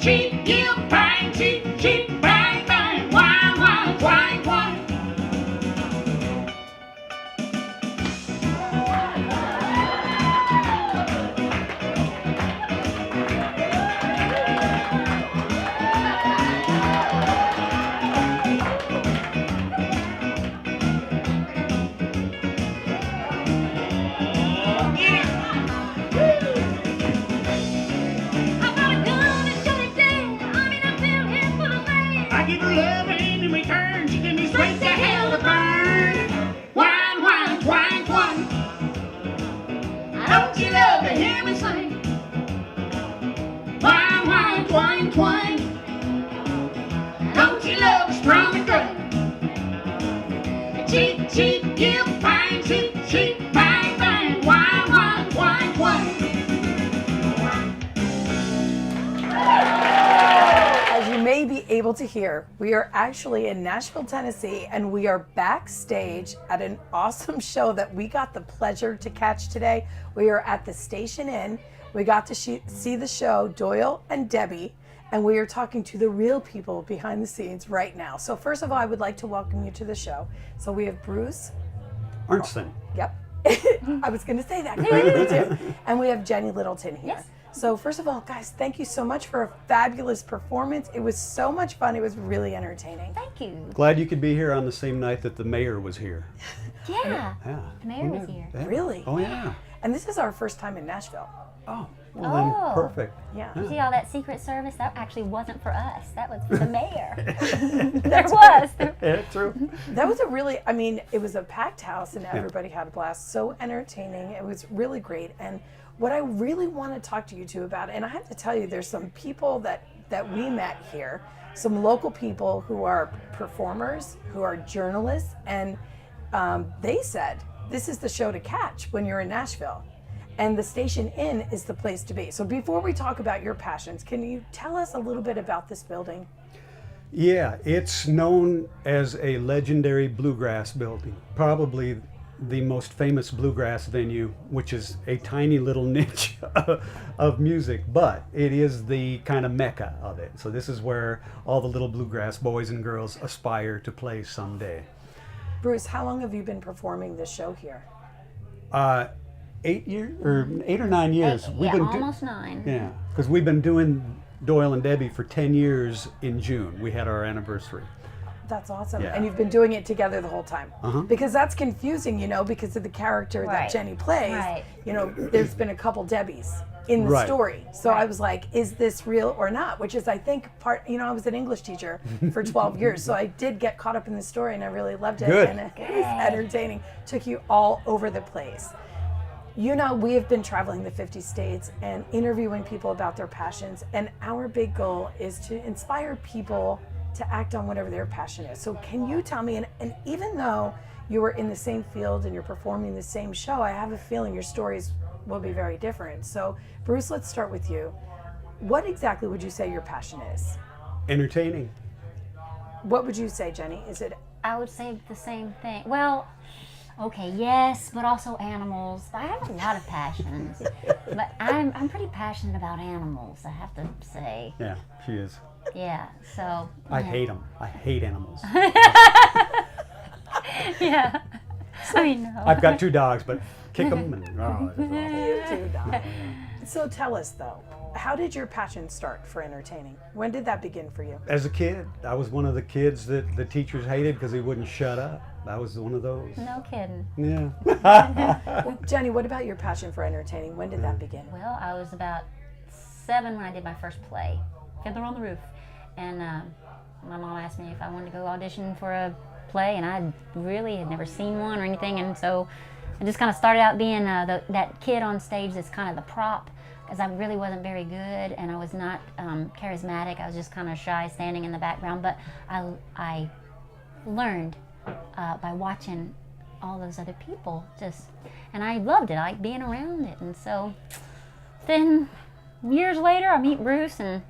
cheep, you bang, cheep, cheep, bang, bang, wine, wine, wine, wine. I give her love and in return she give me straight to hell to burn. Wine, wine, twine, twine. Don't you love to hear me sing? Wine, wine, twine, twine. Don't you love a strong drink? Cheep, cheep, give pine, cheep, cheep, bang, bang. Wine, wine, twine, twine. As you may be able to hear, we are actually in Nashville, Tennessee, and we are backstage at an awesome show that we got the pleasure to catch today. We are at the Station Inn. We got to see the show, Doyle and Debbie, and we are talking to the real people behind the scenes right now. So first of all, I would like to welcome you to the show. So we have Bruce. Arntson. Yep. I was going to say that correctly too. And we have Jenny Littleton here. Yes. So first of all, guys, thank you so much for a fabulous performance. It was so much fun. It was really entertaining. Thank you. Glad you could be here on the same night that the mayor was here. Yeah. Yeah. The mayor was here. Yeah. Really? Oh, yeah. And this is our first time in Nashville. Oh, well then, Oh. perfect. Yeah. See all that Secret Service? That actually wasn't for us. That was for the mayor. There was. Yeah, true. That was a really, I mean, it was a packed house and everybody had a blast. So entertaining. It was really great. And what I really want to talk to you two about, and I have to tell you, there's some people that we met here, some local people who are performers, who are journalists, and they said, this is the show to catch when you're in Nashville. And the Station Inn is the place to be. So before we talk about your passions, can you tell us a little bit about this building? Yeah, it's known as a legendary bluegrass building. Probably the most famous bluegrass venue, which is a tiny little niche of music, but it is the kind of mecca of it. So this is where all the little bluegrass boys and girls aspire to play someday. Bruce, how long have you been performing this show here? 8 years or 8 or 9 years. Almost 9. Yeah, because we've been doing Doyle and Debbie for 10 years in June. We had our anniversary. That's awesome. Yeah. And you've been doing it together the whole time. Because that's confusing, you know, because of the character that Right. Jenny plays. Right. You know, there's been a couple Debbies in the Right. story. So I was like, is this real or not? Which is, I think, part, you know, I was an English teacher for 12 years. So I did get caught up in the story and I really loved it. Good. And it was entertaining. Took you all over the place. You know, we have been traveling the 50 states and interviewing people about their passions. And our big goal is to inspire people to act on whatever their passion is. So can you tell me, and even though you were in the same field and you're performing the same show, I have a feeling your stories will be very different. So Bruce, let's start with you. What exactly would you say your passion is? Entertaining. What would you say, Jenny? Is it? I would say the same thing. Well, okay, yes, but also animals. I have a lot of passions, but I'm pretty passionate about animals, I have to say. Yeah, she is. Yeah, so. I hate them. I hate animals. Yeah. I mean, no. I've got 2 dogs, but kick them and You too, Doc. So tell us though, how did your passion start for entertaining? When did that begin for you? As a kid, I was one of the kids that the teachers hated because he wouldn't shut up. I was one of those. No kidding. Yeah. Jenny, what about your passion for entertaining? When did that begin? Well, I was about 7 when I did my first play, Fiddler on the Roof. And my mom asked me if I wanted to go audition for a play, and I really had never seen one or anything. And so I just kind of started out being that kid on stage that's kind of the prop, because I really wasn't very good and I was not charismatic. I was just kind of shy, standing in the background. But I learned by watching all those other people, and I loved it. I liked being around it. And so then years later, I meet Bruce, and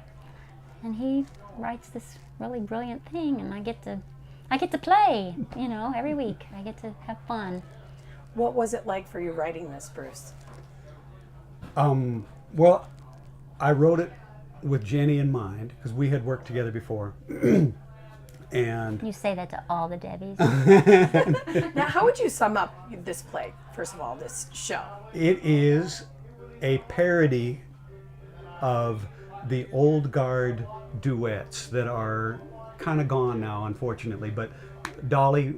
he writes this really brilliant thing, and I get to play, you know, every week. I get to have fun. What was it like for you writing this, Bruce? Well, I wrote it with Jenny in mind, because we had worked together before. And You say that to all the Debbies. Now, how would you sum up this play, first of all, this show? it is a parody of the old guard duets that are kind of gone now, unfortunately, but Dolly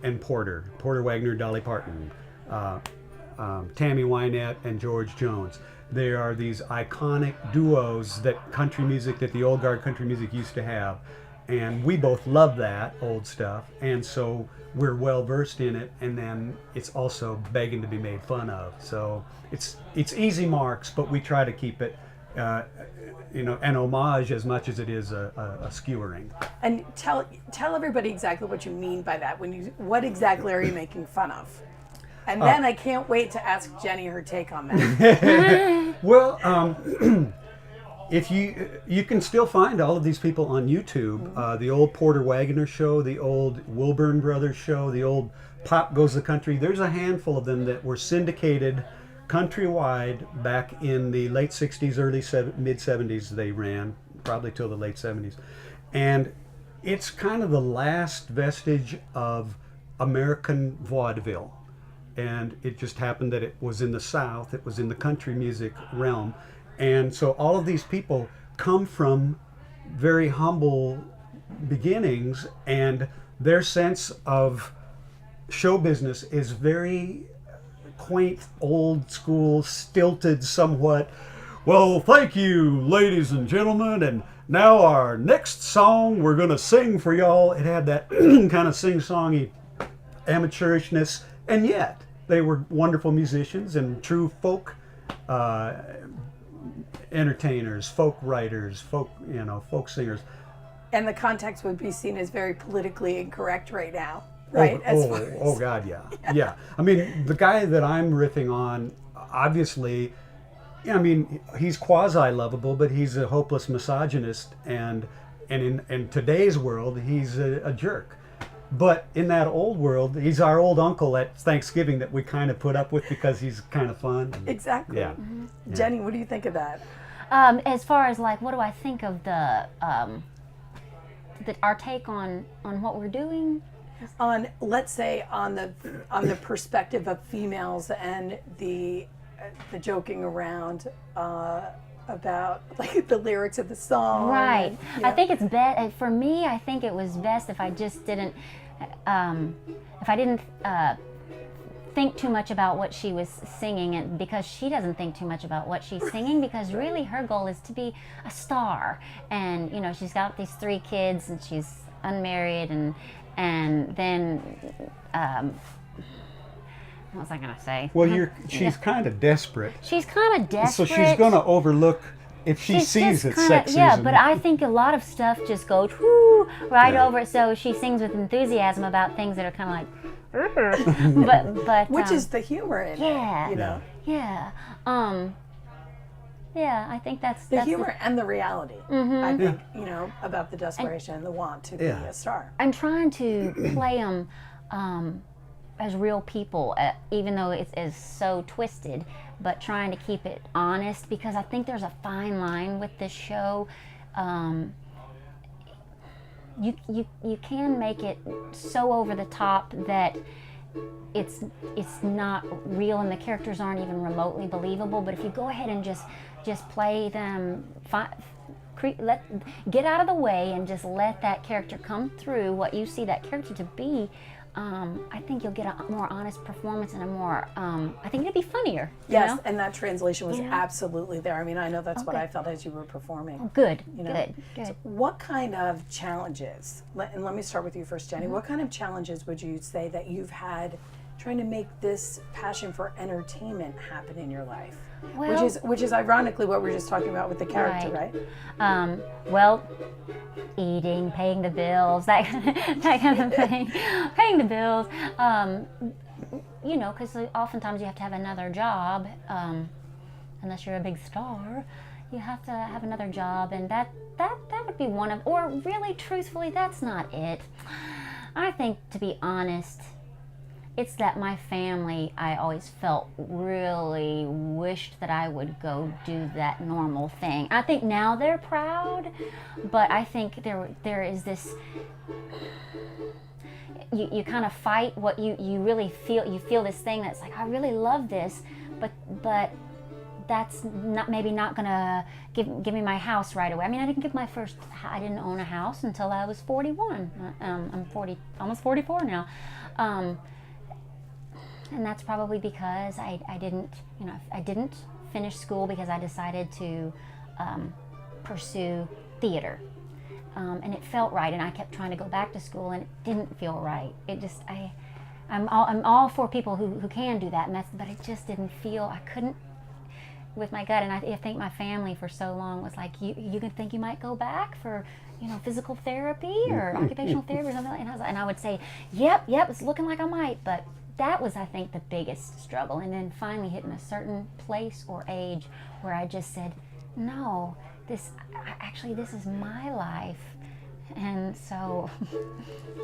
and Porter Wagner, Dolly Parton, Tammy Wynette and George Jones. They are these iconic duos that the old guard country music used to have. And we both love that old stuff, and so we're well versed in it, and then it's also begging to be made fun of. So it's easy marks, but we try to keep it an homage as much as it is a skewering. And tell everybody exactly what you mean by that. What exactly are you making fun of? And then I can't wait to ask Jenny her take on that. Well, if you can still find all of these people on YouTube, the old Porter Wagoner show, the old Wilburn Brothers show, the old Pop Goes the Country. There's a handful of them that were syndicated countrywide back in the late 60s, mid 70s. They ran probably till the late 70s. And it's kind of the last vestige of American vaudeville. And it just happened that it was in the South, it was in the country music realm. And so all of these people come from very humble beginnings, and their sense of show business is very quaint, old school, stilted somewhat. Well, thank you, ladies and gentlemen, and now our next song we're going to sing for y'all. It had that kind of sing-songy amateurishness, and yet they were wonderful musicians and true folk entertainers, folk writers, folk singers. And the context would be seen as very politically incorrect right now, right? Oh God, yeah. Yeah. I mean, the guy that I'm riffing on, obviously, I mean, he's quasi-lovable, but he's a hopeless misogynist, and in today's world, he's a jerk. But in that old world, he's our old uncle at Thanksgiving that we kind of put up with because he's kind of fun. Exactly. Yeah. Mm-hmm. Jenny, what do you think of that? As far as like, what do I think of our take on what we're doing? On, let's say, on the perspective of females and the joking around about like the lyrics of the song. Right. And, I think it's best for me. I think it was best if I just didn't, think too much about what she was singing, and because she doesn't think too much about what she's singing, because really her goal is to be a star, and she's got these 3 kids and she's unmarried, and then what was I gonna say? Well, she's kind of desperate. She's kind of desperate. So she's gonna overlook if she sees it's sexism. Yeah, but I think a lot of stuff just goes whoo right over it. So she sings with enthusiasm about things that are kind of like, but which is the humor in it. Yeah. Yeah, I think that's the humor and the reality. Mm-hmm. I think about the desperation and the want to be a star. I'm trying to play them as real people, even though it is so twisted, but trying to keep it honest, because I think there's a fine line with this show. You can make it so over the top that it's not real and the characters aren't even remotely believable. But if you go ahead and just play them, get out of the way and just let that character come through what you see that character to be, I think you'll get a more honest performance and a more, I think it'll be funnier. Yes, and that translation was absolutely there. I mean, I know that's what I felt as you were performing. Oh, good. So what kind of challenges, and let me start with you first, Jenny, what kind of challenges would you say that you've had trying to make this passion for entertainment happen in your life? Well, which is ironically what we were just talking about with the character, right? Well, eating, paying the bills, that kind of thing. Paying the bills, because oftentimes you have to have another job, unless you're a big star. You have to have another job, and that would be one of, or really, truthfully, that's not it. I think, to be honest, it's that my family, I always felt really wished that I would go do that normal thing. I think now they're proud, but I think there is this, you kind of fight what you really feel. You feel this thing that's like, I really love this, but that's maybe not gonna give me my house right away. I mean, I didn't own a house until I was 41. I'm 40, almost 44 now. And that's probably because I didn't finish school because I decided to pursue theater. And it felt right, and I kept trying to go back to school, and it didn't feel right. It just, I'm all for people who can do that, but it just didn't feel, I couldn't with my gut. And I think my family for so long was like, you can think you might go back for, physical therapy or occupational therapy or something like that. And I would say, yep, it's looking like I might, but that was, I think, the biggest struggle. And then finally hitting a certain place or age where I just said, no, this is my life. And so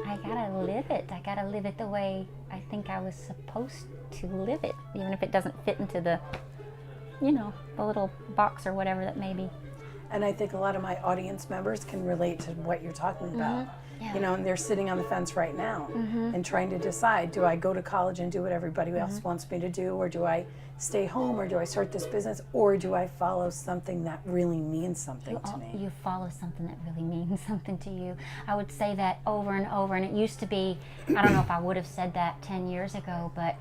I gotta live it. I gotta live it the way I think I was supposed to live it, even if it doesn't fit into the little box or whatever that may be. And I think a lot of my audience members can relate to what you're talking about. Yeah. And they're sitting on the fence right now and trying to decide, do I go to college and do what everybody else wants me to do, or do I stay home, or do I start this business, or do I follow something that really means something to me? You follow something that really means something to you. I would say that over and over, and it used to be, I don't know if I would have said that 10 years ago, but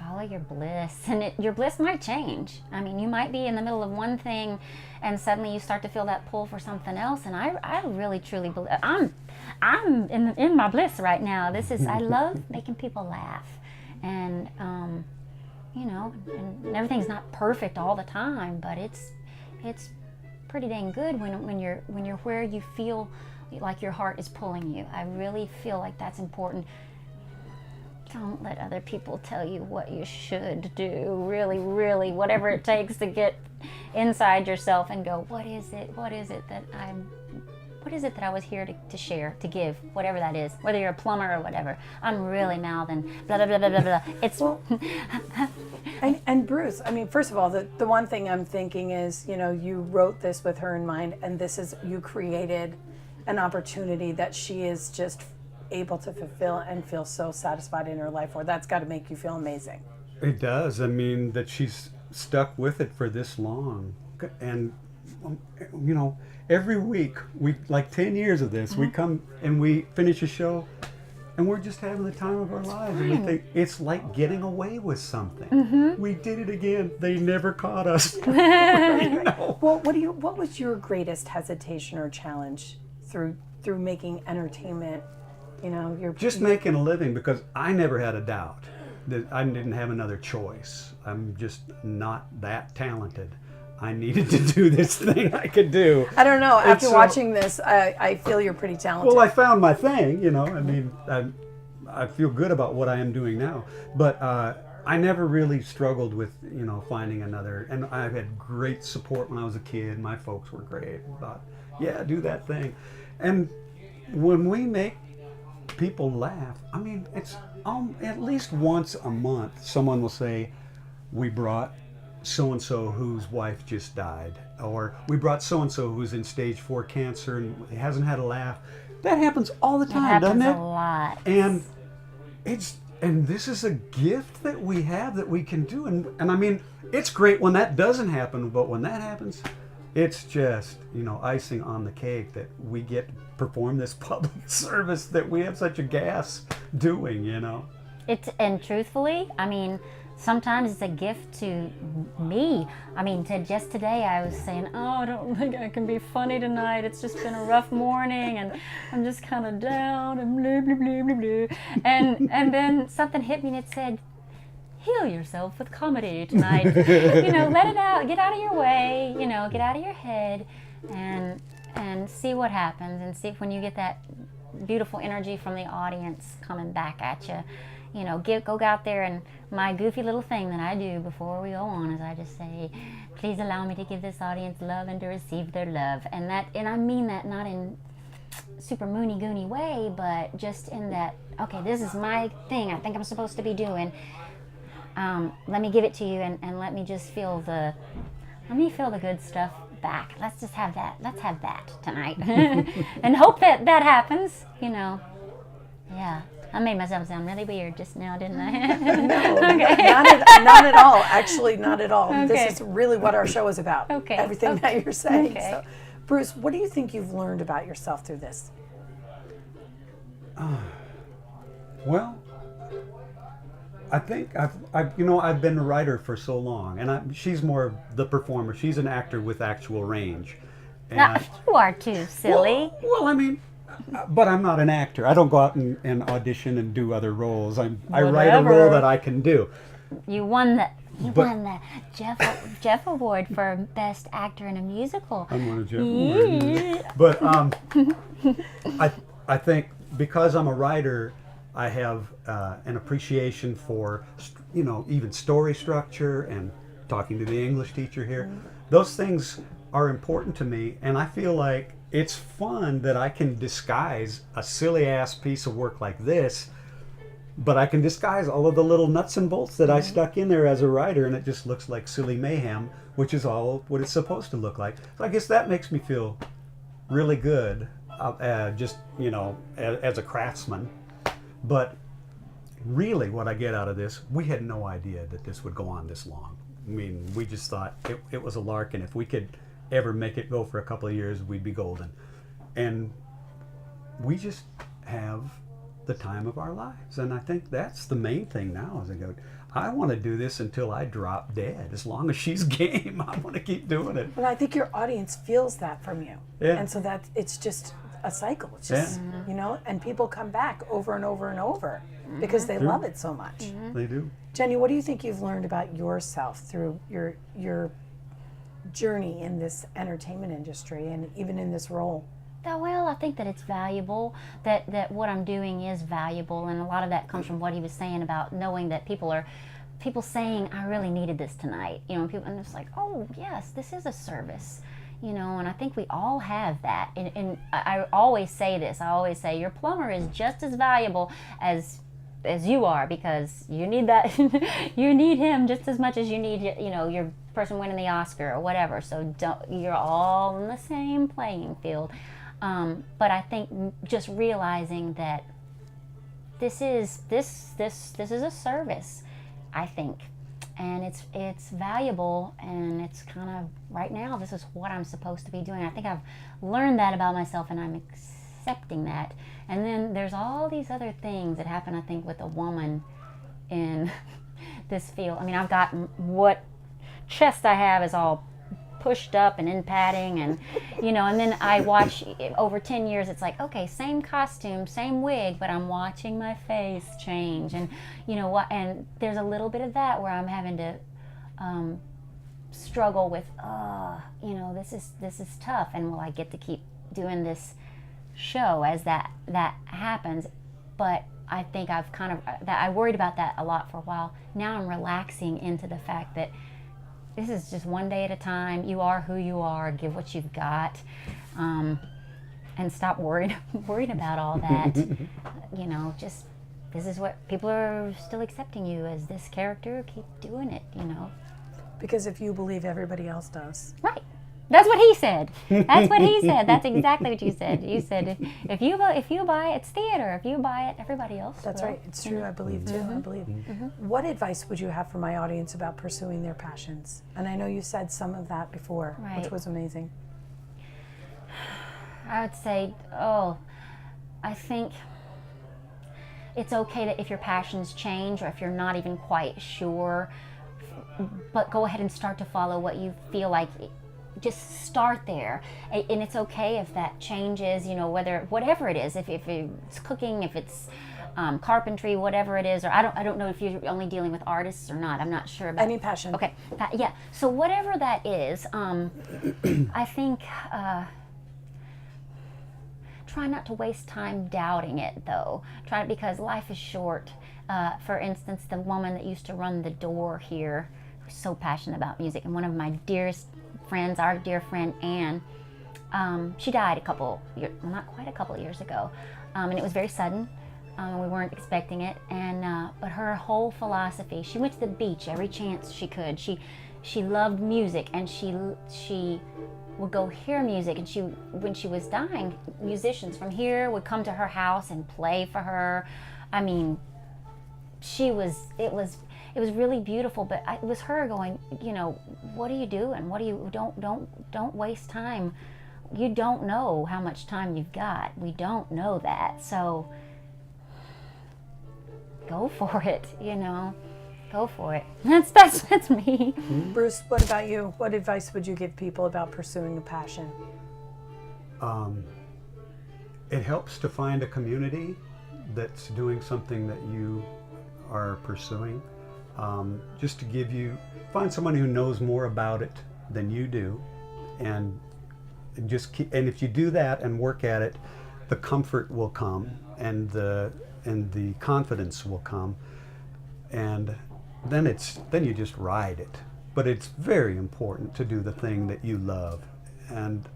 follow your bliss, and your bliss might change. I mean, you might be in the middle of one thing and suddenly you start to feel that pull for something else, and I really truly believe I'm in my bliss right now. I love making people laugh, and and everything's not perfect all the time, but it's pretty dang good when you're where you feel like your heart is pulling you. I really feel like that's important. Don't let other people tell you what you should do. Really, really, whatever it takes to get inside yourself and go, what is it that I was here to share, to give, whatever that is, whether you're a plumber or whatever. I'm really mouthing blah, blah, blah, blah, blah, blah. It's... and Bruce, I mean, first of all, the one thing I'm thinking is, you wrote this with her in mind, and you created an opportunity that she is just able to fulfill and feel so satisfied in her life, or that's got to make you feel amazing. It does. I mean, that she's stuck with it for this long. And, every week, we, like 10 years of this, we come and we finish a show and we're just having the time of our lives. And we think it's like getting away with something. We did it again. They never caught us. Well, what was your greatest hesitation or challenge through making entertainment? You're just making a living, because I never had a doubt that I didn't have another choice. I'm just not that talented. I needed to do this thing I could do. I don't know. After watching this, I feel you're pretty talented. Well, I found my thing, I mean, I feel good about what I am doing now. But I never really struggled with, finding another. And I've had great support when I was a kid. My folks were great about, do that thing. And when we make people laugh, I mean, it's at least once a month someone will say, we brought so-and-so whose wife just died, or we brought so-and-so who's in stage 4 cancer and hasn't had a laugh. That happens all the time, doesn't it? Happens a lot. And this is a gift that we have that we can do, and I mean, it's great when that doesn't happen, but when that happens, it's just, icing on the cake that we get to perform this public service that we have such a gas doing, And truthfully, I mean, sometimes it's a gift to me. I mean, just today I was saying, I don't think I can be funny tonight. It's just been a rough morning and I'm just kind of down and blah, blah, blah, blah, blah. And then something hit me and it said, heal yourself with comedy tonight. Let it out, get out of your way, get out of your head and see what happens, and see if when you get that beautiful energy from the audience coming back at you, go out there. And my goofy little thing that I do before we go on is I just say, please allow me to give this audience love and to receive their love. And I mean that not in super moony goony way, but just in that, okay, this is my thing. I think I'm supposed to be doing. Let me give it to you, and let me just feel the good stuff back. Let's just have that. Let's have that tonight, and hope that happens. Yeah. I made myself sound really weird just now, didn't I? No, Okay. not at all. Actually, not at all. Okay. This is really what our show is about. Okay. Everything that you're saying. Okay. So, Bruce, what do you think you've learned about yourself through this? Well, I think I've been a writer for so long, and she's more the performer. She's an actor with actual range. Now, you are too silly. Well, I mean, but I'm not an actor. I don't go out and audition and do other roles. I write a role that I can do. You won the Jeff Award for Best Actor in a Musical. I won a Jeff Award. But I think because I'm a writer, I have an appreciation for even story structure and talking to the English teacher here. Those things are important to me, and I feel like it's fun that I can disguise a silly ass piece of work like this, but I can disguise all of the little nuts and bolts that I stuck in there as a writer, and it just looks like silly mayhem, which is all what it's supposed to look like. So I guess that makes me feel really good, as a craftsman. But really what I get out of this, we had no idea that this would go on this long. I mean, we just thought it was a lark, and if we could ever make it go for a couple of years, we'd be golden. And we just have the time of our lives, and I think that's the main thing now. Is I want to do this until I drop dead. As long as she's game, I want to keep doing it. Well, I think your audience feels that from you. Yeah. And so that it's just a cycle. It's just, and people come back over and over and over because they love it so much. They do. Jenny, what do you think you've learned about yourself through your journey in this entertainment industry and even in this role? Well, I think that it's valuable, that what I'm doing is valuable, and a lot of that comes from what he was saying about knowing that people saying, I really needed this tonight, and it's like, oh yes, this is a service, and I think we all have that, and I always say this, your plumber is just as valuable as you are, because you need that, you need him just as much as you need, your person winning the Oscar or whatever, so you're all on the same playing field. But I think just realizing that this is a service, I think, and it's valuable, and it's kind of right now this is what I'm supposed to be doing. I think I've learned that about myself, and I'm accepting that. And then there's all these other things that happen, I think, with a woman in this field. I mean, I've got what chest I have is all pushed up and in padding, and and then I watch over 10 years, it's like, okay, same costume, same wig, but I'm watching my face change, and and there's a little bit of that where I'm having to struggle with this is tough, and will I get to keep doing this show as that happens? But I think I worried about that a lot for a while. Now I'm relaxing into the fact that this is just one day at a time. You are who you are. Give what you've got, and stop worried about all that. Just this is what people are still accepting you as, this character. Keep doing it. Because if you believe, everybody else does. Right. That's what he said. That's what he said. That's exactly what you said. You said if you buy it, it's theater. If you buy it, everybody else. That's right. It's true. I believe too. I believe. What advice would you have for my audience about pursuing their passions? And I know you said some of that before, which was amazing. I would say, I think it's okay that if your passions change, or if you're not even quite sure, but go ahead and start to follow what you feel like. Just start there, and it's okay if that changes, whatever it is, if it's cooking, if it's carpentry, whatever it is, or I don't know if you're only dealing with artists or not. I'm not sure about any passion. Okay, yeah. So whatever that is, I think try not to waste time doubting it, though. Because life is short. For instance, the woman that used to run the door here was so passionate about music, and one of my dearest friends, our dear friend Anne, She died not quite a couple of years ago, and it was very sudden. We weren't expecting it, and but her whole philosophy, she went to the beach every chance she could. She loved music, and she would go hear music, and when she was dying, musicians from here would come to her house and play for her. I mean, it was really beautiful, but it was her going, you know, what are you doing? Don't waste time. You don't know how much time you've got. We don't know that. So go for it, you know. Go for it. That's me. Bruce, what about you? What advice would you give people about pursuing a passion? It helps to find a community that's doing something that you are pursuing. Just to find someone who knows more about it than you do, and and if you do that and work at it, the comfort will come, and the confidence will come, and then you just ride it. But it's very important to do the thing that you love, and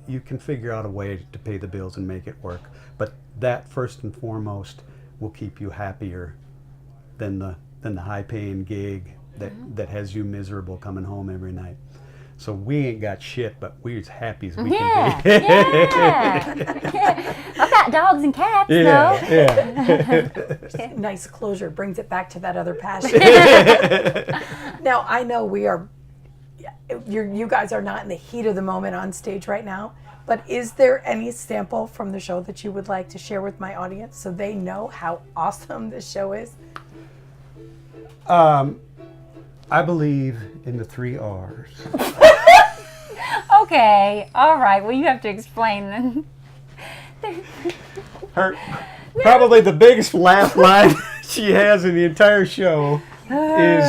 you can figure out a way to pay the bills and make it work. But that first and foremost will keep you happier than the high-paying gig that has you miserable coming home every night. So we ain't got shit, but we're as happy as we can be. Yeah. I've got dogs and cats, though. Yeah. Nice closure. Brings it back to that other passion. Now, I know you guys are not in the heat of the moment on stage right now, but is there any sample from the show that you would like to share with my audience so they know how awesome this show is? I believe in the 3 R's. Okay, all right. Well, you have to explain then. Probably the biggest laugh line she has in the entire show is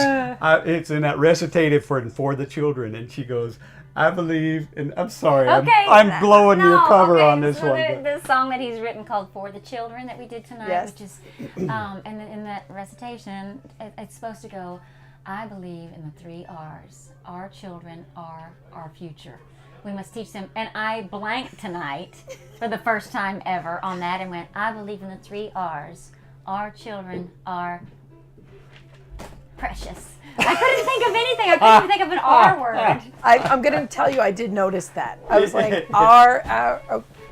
it's in that recitative for the children, and she goes, "I believe," and I'm sorry, Okay, I'm blowing your cover on this so one. The song that he's written called "For the Children" that we did tonight, Yes. which is, and then in that recitation, it's supposed to go, "I believe in the 3 R's. Our children are our future. We must teach them." And I blanked tonight for the first time ever on that and went, "I believe in the 3 R's. Our children are precious." I couldn't think of anything. I couldn't even think of an R word. I'm going to tell you, I did notice that. I was like, R,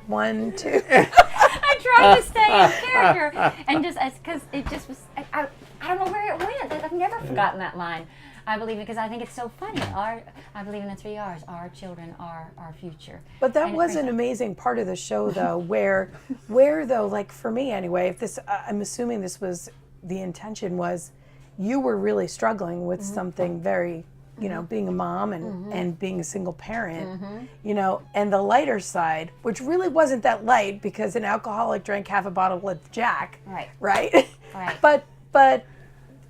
1, 2. I tried to stay in character, and because it just was. I don't know where it went. I've never forgotten that line. I believe it because I think it's so funny. I believe in the 3 R's. Our children are our future. But that was an amazing part of the show, though, where though, like for me anyway, if this, I'm assuming this was the intention was, you were really struggling with something very, you know, being a mom and being a single parent, you know, and the lighter side, which really wasn't that light because an alcoholic drank half a bottle of Jack, right? Right. But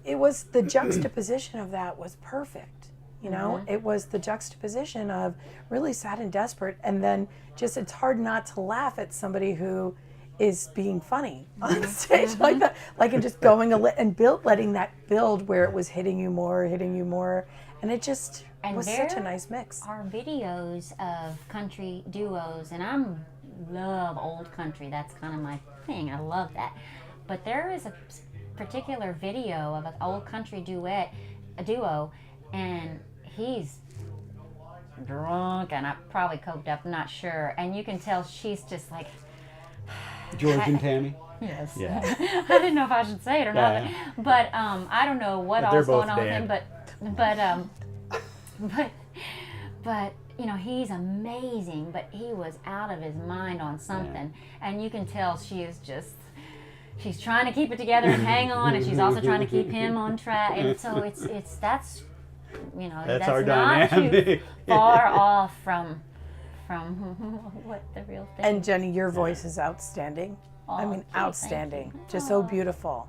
it was the juxtaposition of that was perfect. You know, it was the juxtaposition of really sad and desperate, and then just it's hard not to laugh at somebody who is being funny on stage like that, like and just going and letting that build where it was hitting you more, and it just was such a nice mix. Are videos of country duos, and I love old country. That's kind of my thing. I love that. But there is a particular video of an old country duo, and he's drunk and probably coked up, I'm not sure. And you can tell she's just like, George and Tammy? yes. Yeah. I didn't know if I should say it or not. But I don't know what all's going on with him, but you know, he's amazing, but he was out of his mind on something. And you can tell she's trying to keep it together and hang on, and she's also trying to keep him on track. And so that's you know, that's our not dynamic. too far off from what the real thing. And Jenny, your voice is outstanding. I mean, outstanding. Just so beautiful.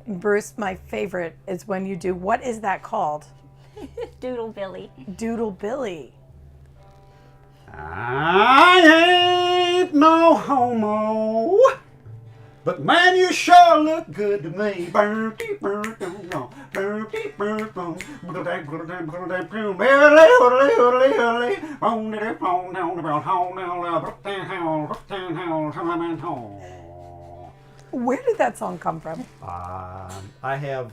And Bruce, my favorite is when you do, what is that called? Doodle Billy. Doodle Billy. I ain't no homo, but man, you sure look good to me. Where did that song come from? I have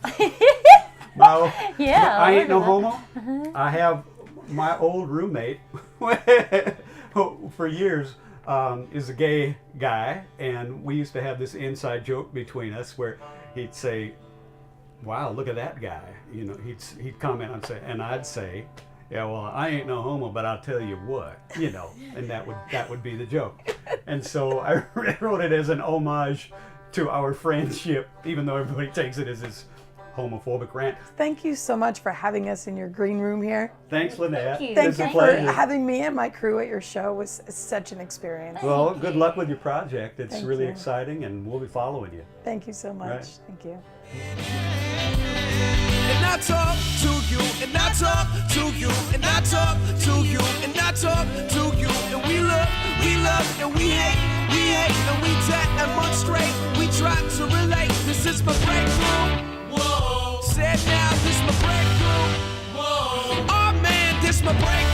my, Yeah, I ain't no look homo. I have my old roommate for years is a gay guy, and we used to have this inside joke between us where he'd say, "Wow, look at that guy." You know, he'd comment and say, and I'd say, "Yeah, well, I ain't no homo, but I'll tell you what," you know, and that would be the joke. And so I wrote it as an homage to our friendship, even though everybody takes it as this homophobic rant. Thank you so much for having us in your green room here. Thanks, Lynette. Thank you. Thank It's a you for pleasure. having me and my crew at your show. It was such an experience. Well, good luck with your project. It's Thank really you. exciting, and we'll be following you. Thank you so much. Right. Thank you. And I talk to you, and I talk to you, and I talk to you, and I talk to you, and we love, and we hate, and we demonstrate. We try to relate. This is my breakthrough. Whoa. Said now, this my breakthrough. Whoa. Oh man, this my breakthrough.